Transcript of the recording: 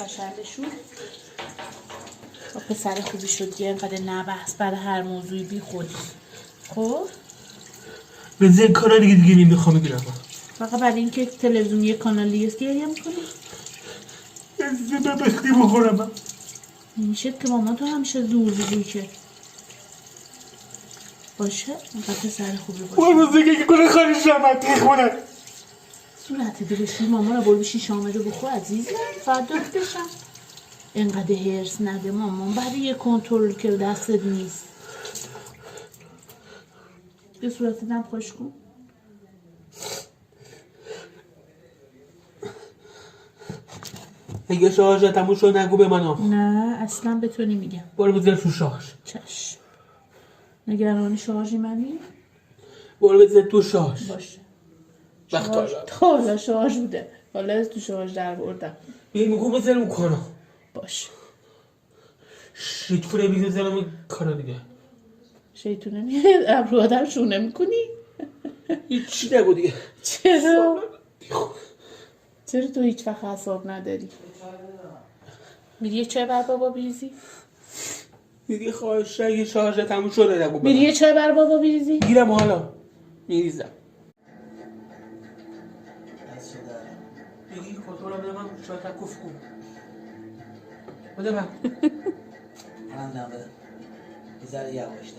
قشنگشون با پسر خوبی شد دیگه اینقدر نبحث برای هر موضوعی بی خودی. خب بذار این کانال دیگه نمیخوام بگیرم فقط برای اینکه تلویزیون یه کانالی است گریه میکنی؟ بذار بختی بخورم نمیشه که مامان تو همیشه زور بگوی که باشه اینقدر پسر خوبی باشه. بذار که کنه خالی شمت میخونه صورت درستی مامان رو برو بشین شامل رو بخور عزیزم. فقط دختشم اینقدر هرس نده مامان برای یه کنترل که دستت نیست. یه صورتت هم خوش کن. اگه شارژ تموم شد نگو به من نه اصلا به تو نمیگم. برو بذار تو شارژ. چشم نگرانی شارژی منی؟ برو بذار تو شارژ. باشه وقت تا حالا شارژ بوده حالا از تو شارژ در بردم. میگم بذارم کانال. باشه شیطونه بذارم کانال دیگه. شیطونه میاد ابرو آدم شونه میکنی؟ هیچی نگو دیگه. چرا تو هیچ وقت حساب نداری؟ میری یه چای بر بابا بریزی؟ دیگه خواهش اگه شارژ تموم شده نگو میری یه چای بر بابا بریزی؟ گیرم حالا میریزم. بگی خودتو بده من شاید تکف کن. بده من. من بده. بذار یواش